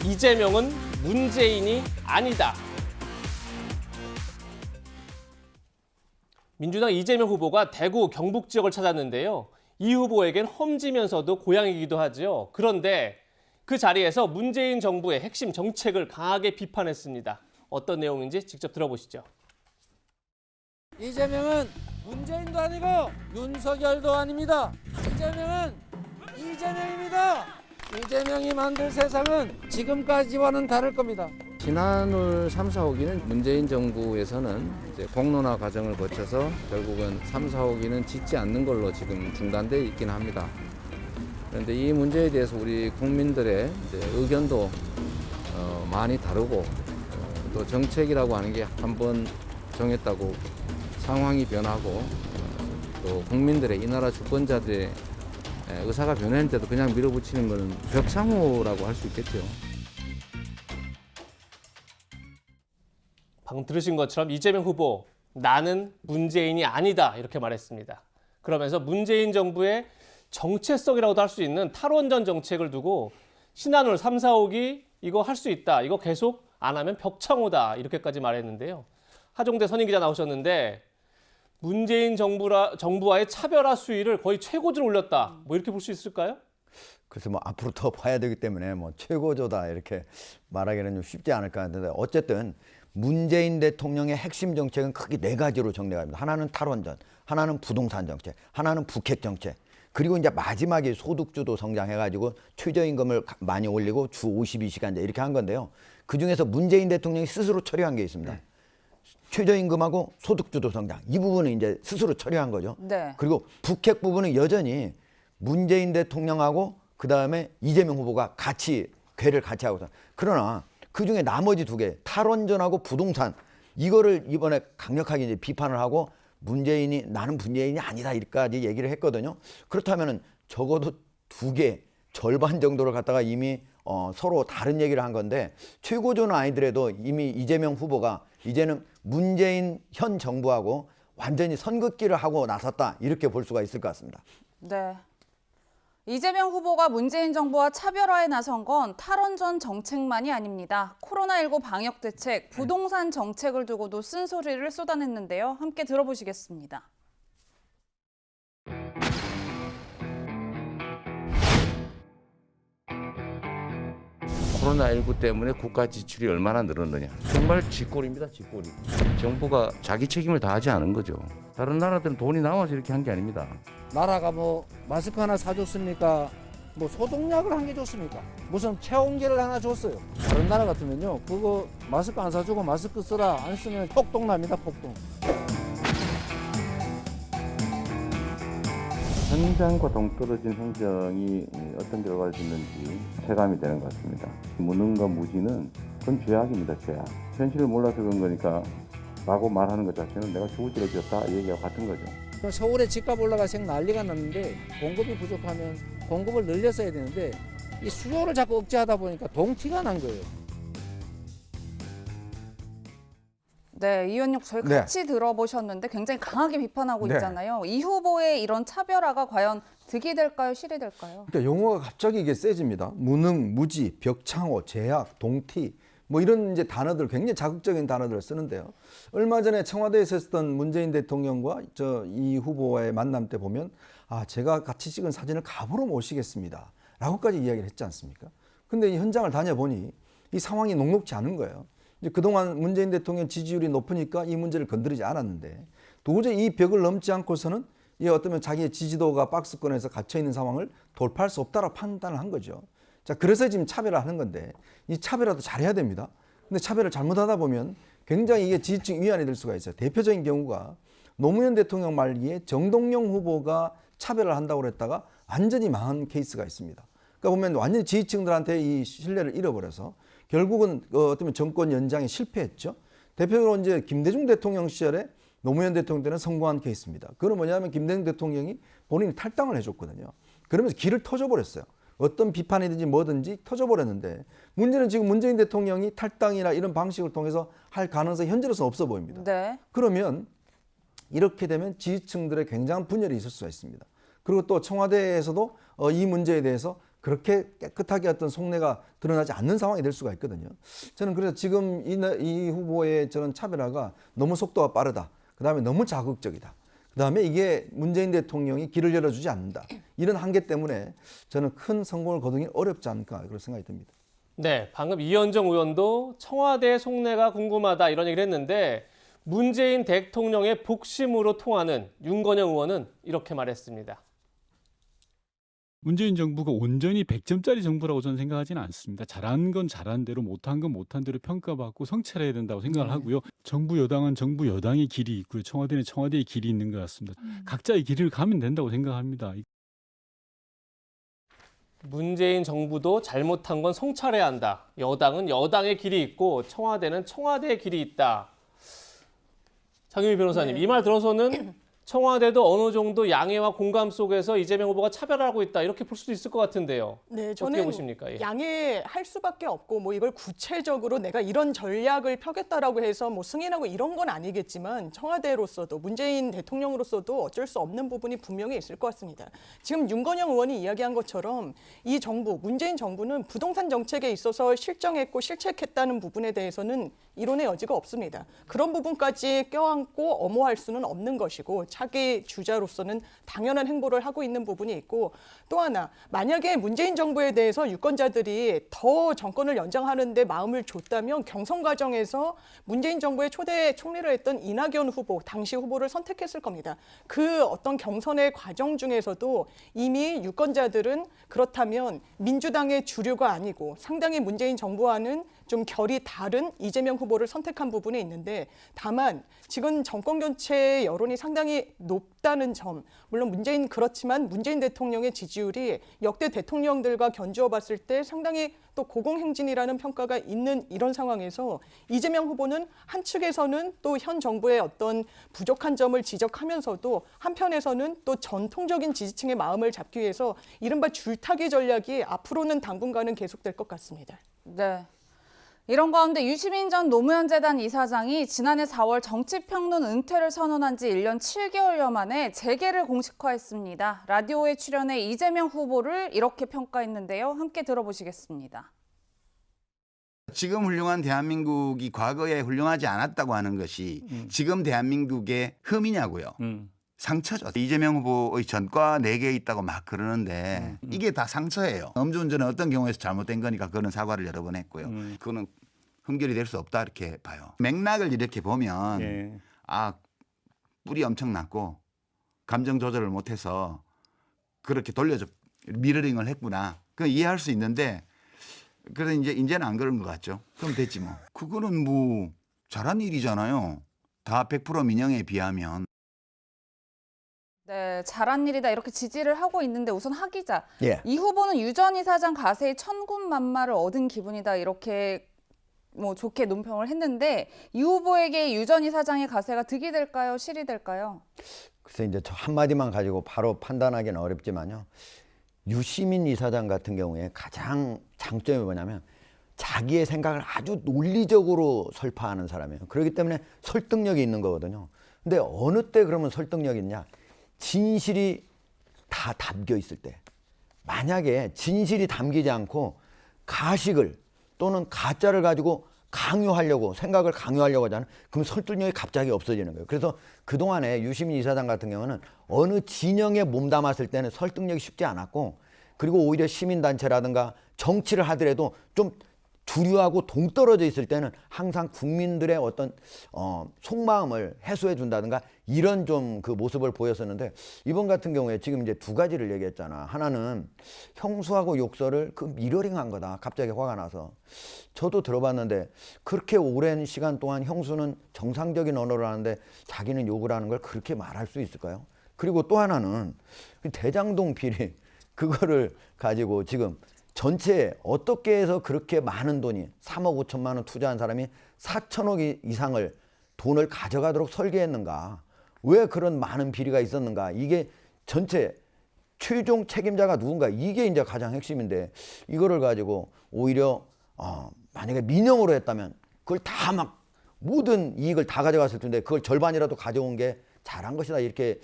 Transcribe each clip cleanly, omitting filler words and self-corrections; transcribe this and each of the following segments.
이재명은 문재인이 아니다. 민주당 이재명 후보가 대구 경북 지역을 찾았는데요. 이 후보에겐 험지면서도 고향이기도 하죠. 그런데 그 자리에서 문재인 정부의 핵심 정책을 강하게 비판했습니다. 어떤 내용인지 직접 들어보시죠. 이재명은 문재인도 아니고 윤석열도 아닙니다. 이재명은 이재명입니다. 이재명이 만들 세상은 지금까지와는 다를 겁니다. 지난올 3, 4호기는 문재인 정부에서는 이제 공론화 과정을 거쳐서 결국은 3, 4호기는 짓지 않는 걸로 지금 중단돼 있긴 합니다. 그런데 이 문제에 대해서 우리 국민들의 이제 의견도 많이 다르고 또 정책이라고 하는 게 한번 정했다고 상황이 변하고 또 국민들의 이 나라 주권자들의 의사가 변했는데도 그냥 밀어붙이는 것은 벽상호라고 할 수 있겠죠. 방금 들으신 것처럼 이재명 후보, 나는 문재인이 아니다 이렇게 말했습니다. 그러면서 문재인 정부의 정체성이라고도 할 수 있는 탈원전 정책을 두고 신한울 3, 4호기 이거 할 수 있다. 이거 계속 안 하면 벽창호다. 이렇게까지 말했는데요. 하종대 선임 기자 나오셨는데 문재인 정부와의 차별화 수위를 거의 최고조로 올렸다. 뭐 이렇게 볼 수 있을까요? 그래서 뭐 앞으로 더 봐야 되기 때문에 뭐 최고조다 이렇게 말하기는 좀 쉽지 않을까 하는데 어쨌든 문재인 대통령의 핵심 정책은 크게 네 가지로 정리가 됩니다. 하나는 탈원전, 하나는 부동산 정책, 하나는 북핵 정책. 그리고 이제 마지막에 소득주도 성장해가지고 최저임금을 많이 올리고 주 52시간제 이렇게 한 건데요. 그중에서 문재인 대통령이 스스로 처리한 게 있습니다. 최저임금하고 소득주도 성장 이 부분은 이제 스스로 처리한 거죠. 네. 그리고 북핵 부분은 여전히 문재인 대통령하고 그 다음에 이재명 후보가 같이 궤를 같이 하고 있어요. 그러나 그 중에 나머지 두 개 탈원전하고 부동산 이거를 이번에 강력하게 이제 비판을 하고 문재인이 나는 문재인이 아니다 이까지 얘기를 했거든요. 그렇다면은 적어도 두 개 절반 정도를 갖다가 이미 서로 다른 얘기를 한 건데 최고조는 아니더라도 이미 이재명 후보가 이제는 문재인 현 정부하고 완전히 선긋기를 하고 나섰다 이렇게 볼 수가 있을 것 같습니다. 네. 이재명 후보가 문재인 정부와 차별화에 나선 건 탈원전 정책만이 아닙니다. 코로나19 방역 대책, 부동산 정책을 두고도 쓴소리를 쏟아냈는데요. 함께 들어보시겠습니다. 코로나19 때문에 국가 지출이 얼마나 늘었느냐. 정말 쥐꼬리입니다, 쥐꼬리. 정부가 자기 책임을 다하지 않은 거죠. 다른 나라들은 돈이 나와서 이렇게 한 게 아닙니다. 나라가 뭐 마스크 하나 사줬습니까? 뭐 소독약을 한 개 줬습니까? 무슨 체온계를 하나 줬어요. 다른 나라 같으면요, 그거 마스크 안 사주고 마스크 쓰라 안 쓰면 폭동 납니다, 폭동. 현장과 동떨어진 행정이 어떤 결과를 줬는지 체감이 되는 것 같습니다. 무능과 무지는 그건 죄악입니다, 죄악. 현실을 몰라서 그런 거니까 라고 말하는 것 자체는 내가 죽을 죄를 지었다 이 얘기와 같은 거죠. 서울에 집값 올라가서 난리가 났는데 공급이 부족하면 공급을 늘렸어야 되는데 이 수요를 자꾸 억제하다 보니까 동티가 난 거예요. 네, 이 의원님 저희 네. 같이 들어보셨는데 굉장히 강하게 비판하고 네. 있잖아요. 이 후보의 이런 차별화가 과연 득이 될까요, 실이 될까요? 그러니까 용어가 갑자기 이게 세집니다. 무능, 무지, 벽창호, 제약, 동티 뭐 이런 이제 단어들 굉장히 자극적인 단어들을 쓰는데요. 얼마 전에 청와대에서 했던 문재인 대통령과 이 후보와의 만남 때 보면 제가 같이 찍은 사진을 갑으로 모시겠습니다. 라고까지 이야기를 했지 않습니까? 근데 이 현장을 다녀보니 이 상황이 녹록지 않은 거예요. 이제 그동안 문재인 대통령 지지율이 높으니까 이 문제를 건드리지 않았는데 도저히 이 벽을 넘지 않고서는 이 어쩌면 자기의 지지도가 박스권에서 갇혀있는 상황을 돌파할 수 없다라고 판단을 한 거죠. 자, 그래서 지금 차별을 하는 건데 이 차별화도 잘해야 됩니다. 근데 차별을 잘못하다 보면 굉장히 이게 지지층 위안이 될 수가 있어요. 대표적인 경우가 노무현 대통령 말기에 정동영 후보가 차별을 한다고 그랬다가 완전히 망한 케이스가 있습니다. 그러니까 보면 완전히 지지층들한테 이 신뢰를 잃어버려서 결국은 어쩌면 정권 연장에 실패했죠. 대표적으로 이제 김대중 대통령 시절에 노무현 대통령 때는 성공한 케이스입니다. 그건 뭐냐면 김대중 대통령이 본인이 탈당을 해줬거든요. 그러면서 길을 터져버렸어요. 어떤 비판이든지 뭐든지 터져버렸는데 문제는 지금 문재인 대통령이 탈당이나 이런 방식을 통해서 할 가능성이 현재로서는 없어 보입니다. 네. 그러면 이렇게 되면 지지층들의 굉장한 분열이 있을 수가 있습니다. 그리고 또 청와대에서도 이 문제에 대해서 그렇게 깨끗하게 어떤 속내가 드러나지 않는 상황이 될 수가 있거든요. 저는 그래서 지금 이 후보의 저는 차별화가 너무 속도가 빠르다. 그다음에 너무 자극적이다. 그다음에 이게 문재인 대통령이 길을 열어주지 않는다. 이런 한계 때문에 저는 큰 성공을 거두기 어렵지 않을까 그런 생각이 듭니다. 네, 방금 이현정 의원도 청와대 속내가 궁금하다 이런 얘기를 했는데 문재인 대통령의 복심으로 통하는 윤건영 의원은 이렇게 말했습니다. 문재인 정부가 온전히 100점짜리 정부라고 저는 생각하지는 않습니다. 잘한 건 잘한 대로 못한 건 못한 대로 평가받고 성찰해야 된다고 생각을 하고요. 정부 여당은 정부 여당의 길이 있고요. 청와대는 청와대의 길이 있는 것 같습니다. 각자의 길을 가면 된다고 생각합니다. 문재인 정부도 잘못한 건 성찰해야 한다. 여당은 여당의 길이 있고 청와대는 청와대의 길이 있다. 장유미 변호사님, 이 말 들어서는 청와대도 어느 정도 양해와 공감 속에서 이재명 후보가 차별하고 있다 이렇게 볼 수도 있을 것 같은데요. 네, 어떻게 저는 보십니까? 예. 양해할 수밖에 없고 뭐 이걸 구체적으로 내가 이런 전략을 펴겠다라고 해서 뭐 승인하고 이런 건 아니겠지만 청와대로서도 문재인 대통령으로서도 어쩔 수 없는 부분이 분명히 있을 것 같습니다. 지금 윤건영 의원이 이야기한 것처럼 이 정부, 문재인 정부는 부동산 정책에 있어서 실정했고 실책했다는 부분에 대해서는 이론의 여지가 없습니다. 그런 부분까지 껴안고 엄호할 수는 없는 것이고 차기 주자로서는 당연한 행보를 하고 있는 부분이 있고 또 하나 만약에 문재인 정부에 대해서 유권자들이 더 정권을 연장하는 데 마음을 줬다면 경선 과정에서 문재인 정부의 초대 총리를 했던 이낙연 후보, 당시 후보를 선택했을 겁니다. 그 어떤 경선의 과정 중에서도 이미 유권자들은 그렇다면 민주당의 주류가 아니고 상당히 문재인 정부와는 좀 결이 다른 이재명 후보를 선택한 부분이 있는데 다만 지금 정권 교체 여론이 상당히 높다는 점, 물론 그렇지만 문재인 대통령의 지지율이 역대 대통령들과 견주어 봤을 때 상당히 또 고공행진이라는 평가가 있는 이런 상황에서 이재명 후보는 한 측에서는 또 현 정부의 어떤 부족한 점을 지적하면서도 한편에서는 또 전통적인 지지층의 마음을 잡기 위해서 이른바 줄타기 전략이 앞으로는 당분간은 계속될 것 같습니다. 네. 이런 가운데 유시민 전 노무현 재단 이사장이 지난해 4월 정치평론 은퇴를 선언한 지 1년 7개월여 만에 재계를 공식화했습니다. 라디오에 출연해 이재명 후보를 이렇게 평가했는데요. 함께 들어보시겠습니다. 지금 훌륭한 대한민국이 과거에 훌륭하지 않았다고 하는 것이 지금 대한민국의 흠이냐고요. 상처죠. 이재명 후보의 전과 4개 있다고 막 그러는데 이게 다 상처예요. 음주운전은 어떤 경우에서 잘못된 거니까 그거는 사과를 여러 번 했고요. 그거는 흠결이 될 수 없다 이렇게 봐요. 맥락을 이렇게 보면 뿔이 엄청 났고 감정 조절을 못해서 그렇게 돌려서 미러링을 했구나. 그건 이해할 수 있는데 그래서 이제는 안 그런 것 같죠. 그럼 됐지 뭐. 그거는 뭐 잘한 일이잖아요. 다 100% 민영에 비하면. 네, 잘한 일이다 이렇게 지지를 하고 있는데 우선 하 기자, 예. 이 후보는 유 전 이사장 가세의 천군만마를 얻은 기분이다 이렇게 뭐 좋게 논평을 했는데 이 후보에게 유 전 이사장의 가세가 득이 될까요, 실이 될까요? 글쎄 이제 저 한마디만 가지고 바로 판단하기는 어렵지만요. 유시민 이사장 같은 경우에 가장 장점이 뭐냐면 자기의 생각을 아주 논리적으로 설파하는 사람이에요. 그렇기 때문에 설득력이 있는 거거든요. 근데 어느 때 그러면 설득력이 있냐? 진실이 다 담겨 있을 때. 만약에 진실이 담기지 않고 가식을 또는 가짜를 가지고 강요하려고 생각을 강요하려고 하잖아요. 그럼 설득력이 갑자기 없어지는 거예요. 그래서 그동안에 유시민 이사장 같은 경우는 어느 진영에 몸담았을 때는 설득력이 쉽지 않았고 그리고 오히려 시민단체라든가 정치를 하더라도 좀 주류하고 동떨어져 있을 때는 항상 국민들의 어떤 속마음을 해소해 준다든가 이런 좀 그 모습을 보였었는데 이번 같은 경우에 지금 이제 두 가지를 얘기했잖아. 하나는 형수하고 욕설을 그 미러링한 거다. 갑자기 화가 나서. 저도 들어봤는데 그렇게 오랜 시간 동안 형수는 정상적인 언어를 하는데 자기는 욕을 하는 걸 그렇게 말할 수 있을까요? 그리고 또 하나는 대장동 비리 그거를 가지고 지금 전체 어떻게 해서 그렇게 많은 돈이 3억 5천만 원 투자한 사람이 4천억 이상을 돈을 가져가도록 설계했는가? 왜 그런 많은 비리가 있었는가? 이게 전체 최종 책임자가 누군가? 이게 이제 가장 핵심인데 이거를 가지고 오히려 만약에 민영으로 했다면 그걸 다 막 모든 이익을 다 가져갔을 텐데 그걸 절반이라도 가져온 게 잘한 것이다 이렇게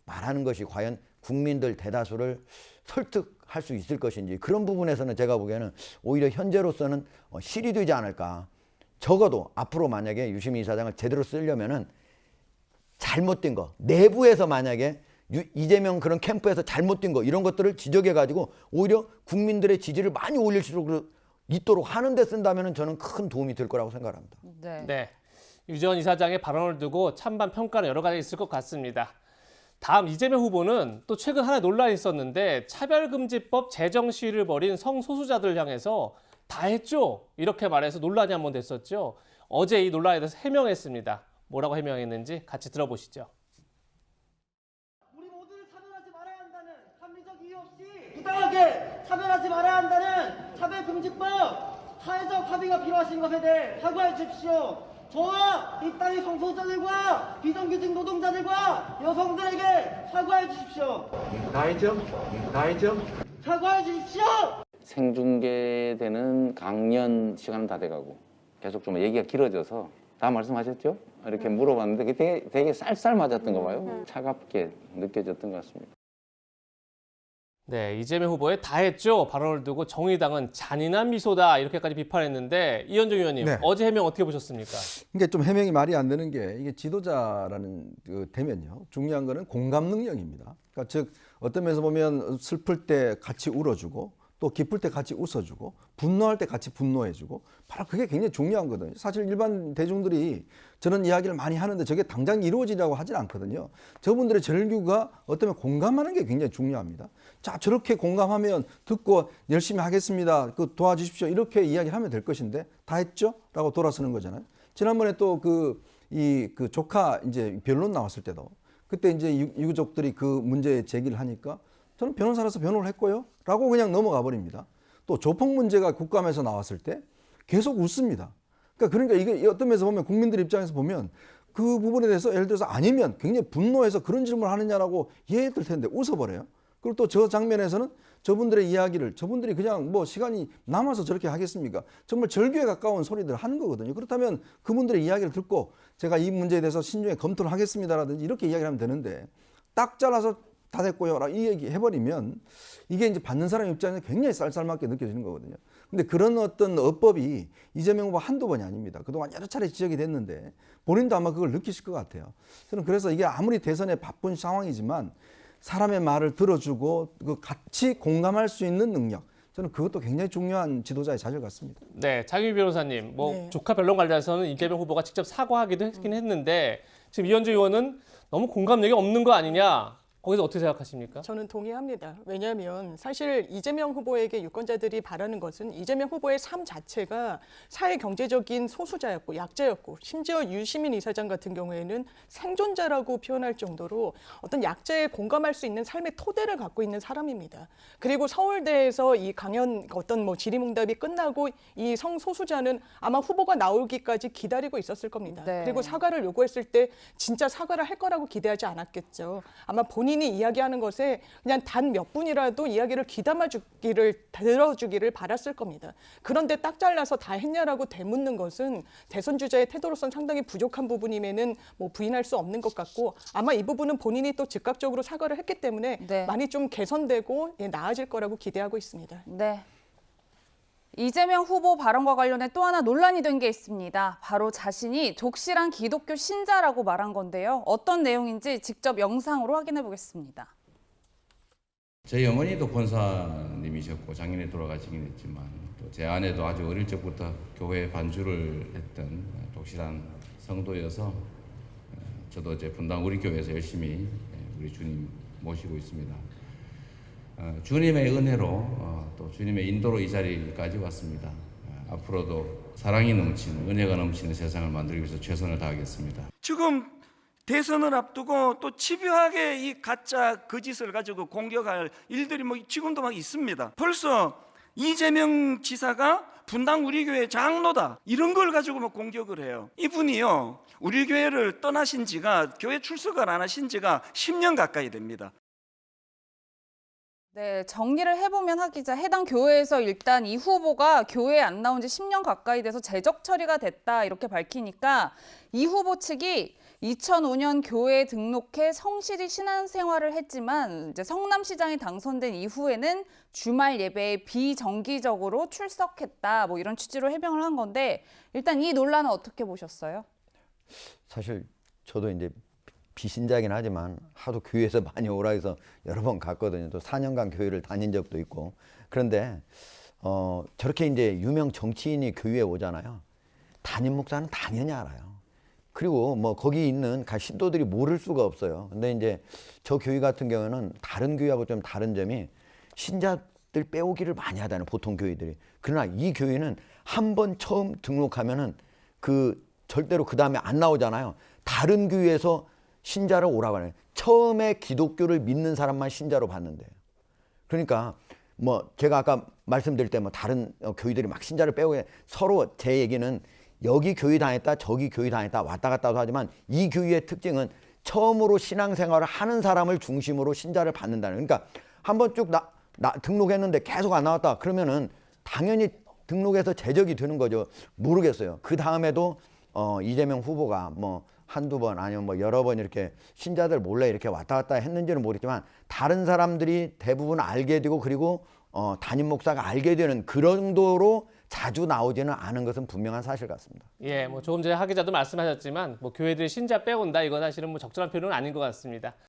말하는 것이 과연 국민들 대다수를 설득 할 수 있을 것인지 그런 부분에서는 제가 보기에는 오히려 현재로서는 실이 되지 않을까. 적어도 앞으로 만약에 유시민 이사장을 제대로 쓰려면은 잘못된 거 내부에서 만약에 이재명 그런 캠프에서 잘못된 거 이런 것들을 지적해 가지고 오히려 국민들의 지지를 많이 올릴 수 있도록 하는 데 쓴다면은 저는 큰 도움이 될 거라고 생각합니다. 네. 네, 유전 이사장의 발언을 두고 찬반 평가는 여러 가지 있을 것 같습니다. 다음 이재명 후보는 또 최근 하나 논란이 있었는데 차별금지법 제정 시위를 벌인 성소수자들 향해서 다 했죠? 이렇게 말해서 논란이 한번 됐었죠. 어제 이 논란에 대해서 해명했습니다. 뭐라고 해명했는지 같이 들어보시죠. 우리 모두를 차별하지 말아야 한다는 합리적 이유 없이 부당하게 차별하지 말아야 한다는 차별금지법 사회적 합의가 필요하신 것에 대해 사과해 주십시오. 저와 이 땅의 성소수자들과 비정규직 노동자들과 여성들에게 사과해 주십시오. 사과해 주십시오. 생중계되는 강연 시간은 다 돼가고 계속 좀 얘기가 길어져서 다 말씀하셨죠? 이렇게 물어봤는데 그게 되게 쌀쌀 맞았던 거 봐요. 차갑게 느껴졌던 것 같습니다. 네, 이재명 후보의 다 했죠 발언을 두고 정의당은 잔인한 미소다 이렇게까지 비판했는데 이현정 의원님 네. 어제 해명 어떻게 보셨습니까? 이게 좀 해명이 말이 안 되는 게 이게 지도자라는 되면요 중요한 거는 공감 능력입니다. 그러니까 즉 어떤 면에서 보면 슬플 때 같이 울어주고 또 기쁠 때 같이 웃어주고 분노할 때 같이 분노해주고 바로 그게 굉장히 중요한 거거든요. 사실 일반 대중들이 저런 이야기를 많이 하는데 저게 당장 이루어지려고 하진 않거든요. 저분들의 절규가 어쩌면 공감하는 게 굉장히 중요합니다. 자, 저렇게 공감하면 듣고 열심히 하겠습니다. 그 도와주십시오. 이렇게 이야기를 하면 될 것인데 다 했죠? 라고 돌아서는 거잖아요. 지난번에 또 그 조카 이제 변론 나왔을 때도 그때 이제 유족들이 그 문제 제기를 하니까 저는 변호사라서 변호를 했고요. 라고 그냥 넘어가 버립니다. 또 조폭 문제가 국감에서 나왔을 때 계속 웃습니다. 그러니까 이게 어떤 면에서 보면 국민들 입장에서 보면 그 부분에 대해서 예를 들어서 아니면 굉장히 분노해서 그런 질문을 하느냐라고 이해했을 텐데 웃어버려요. 그리고 또 저 장면에서는 저분들의 이야기를 저분들이 그냥 뭐 시간이 남아서 저렇게 하겠습니까? 정말 절규에 가까운 소리들을 하는 거거든요. 그렇다면 그분들의 이야기를 듣고 제가 이 문제에 대해서 신중히 검토를 하겠습니다라든지 이렇게 이야기를 하면 되는데 딱 잘라서 다 됐고요. 이 얘기 해버리면 이게 이제 받는 사람 입장에서 굉장히 쌀쌀맞게 느껴지는 거거든요. 근데 그런 어떤 어법이 이재명 후보 한두 번이 아닙니다. 그동안 여러 차례 지적이 됐는데 본인도 아마 그걸 느끼실 것 같아요. 저는 그래서 이게 아무리 대선에 바쁜 상황이지만 사람의 말을 들어주고 그 같이 공감할 수 있는 능력. 저는 그것도 굉장히 중요한 지도자의 자질 같습니다. 네, 장유미 변호사님, 네. 조카 변론 관련해서는 이재명 후보가 직접 사과하기도 했긴 했는데 지금 이현주 의원은 너무 공감력이 없는 거 아니냐? 거기서 어떻게 생각하십니까? 저는 동의합니다. 왜냐하면 사실 이재명 후보에게 유권자들이 바라는 것은 이재명 후보의 삶 자체가 사회 경제적인 소수자였고 약자였고 심지어 유시민 이사장 같은 경우에는 생존자라고 표현할 정도로 어떤 약자에 공감할 수 있는 삶의 토대를 갖고 있는 사람입니다. 그리고 서울대에서 이 강연 어떤 질의응답이 끝나고 이 성소수자는 아마 후보가 나오기까지 기다리고 있었을 겁니다. 네. 그리고 사과를 요구했을 때 진짜 사과를 할 거라고 기대하지 않았겠죠. 아마 본인이 이야기하는 것에 그냥 단 몇 분이라도 이야기를 들어주기를 바랐을 겁니다. 그런데 딱 잘라서 다 했냐라고 되묻는 것은 대선 주자의 태도로서는 상당히 부족한 부분임에는 부인할 수 없는 것 같고 아마 이 부분은 본인이 또 즉각적으로 사과를 했기 때문에 네. 많이 좀 개선되고 나아질 거라고 기대하고 있습니다. 네. 이재명 후보 발언과 관련해 또 하나 논란이 된 게 있습니다. 바로 자신이 독실한 기독교 신자라고 말한 건데요. 어떤 내용인지 직접 영상으로 확인해 보겠습니다. 저희 어머니도 권사님이셨고 작년에 돌아가시긴 했지만 또 제 아내도 아주 어릴 적부터 교회 반주를 했던 독실한 성도여서 저도 이제 분당 우리 교회에서 열심히 우리 주님 모시고 있습니다. 주님의 은혜로 또 주님의 인도로 이 자리까지 왔습니다. 앞으로도 사랑이 넘치는 은혜가 넘치는 세상을 만들기 위해서 최선을 다하겠습니다. 지금 대선을 앞두고 또 집요하게 이 가짜 거짓을 가지고 공격할 일들이 지금도 막 있습니다. 벌써 이재명 지사가 분당 우리 교회 장로다 이런 걸 가지고 공격을 해요. 이분이요 우리 교회를 떠나신 지가 교회 출석을 안 하신 지가 10년 가까이 됩니다. 네, 정리를 해보면 하 기자, 해당 교회에서 일단 이 후보가 교회에 안 나온 지 10년 가까이 돼서 재적 처리가 됐다 이렇게 밝히니까 이 후보 측이 2005년 교회에 등록해 성실히 신앙생활을 했지만 이제 성남시장이 당선된 이후에는 주말 예배에 비정기적으로 출석했다. 뭐 이런 취지로 해명을 한 건데 일단 이 논란은 어떻게 보셨어요? 사실 저도 이제 비신자긴 하지만 하도 교회에서 많이 오라 해서 여러 번 갔거든요. 또 4년간 교회를 다닌 적도 있고. 그런데 저렇게 이제 유명 정치인이 교회에 오잖아요. 담임 목사는 당연히 알아요. 그리고 뭐 거기 있는 신도들이 모를 수가 없어요. 근데 이제 저 교회 같은 경우는 다른 교회하고 좀 다른 점이 신자들 빼오기를 많이 하잖아요. 보통 교회들이. 그러나 이 교회는 한 번 처음 등록하면은 절대로 그 다음에 안 나오잖아요. 다른 교회에서 신자를 오라고 하네요. 처음에 기독교를 믿는 사람만 신자로 받는데요. 그러니까 뭐 제가 아까 말씀드릴 때 뭐 다른 교회들이 막 신자를 빼오게 서로 제 얘기는 여기 교회 다녔다 저기 교회 다녔다 왔다 갔다도 하지만 이 교회의 특징은 처음으로 신앙생활을 하는 사람을 중심으로 신자를 받는다는. 그러니까 한번 쭉 등록했는데 계속 안 나왔다 그러면은 당연히 등록해서 제적이 되는 거죠. 모르겠어요. 그 다음에도 이재명 후보가 뭐 한두 번 아니면 뭐 여러 번 이렇게 신자들 몰래 이렇게 왔다 갔다 했는지는 모르겠지만 다른 사람들이 대부분 알게 되고 그리고 담임 목사가 알게 되는 그런 정도로 자주 나오지는 않은 것은 분명한 사실 같습니다. 예, 뭐 조금 전에 하 기자도 말씀하셨지만 뭐 교회들이 신자 빼온다 이건 사실은 뭐 적절한 표현은 아닌 것 같습니다.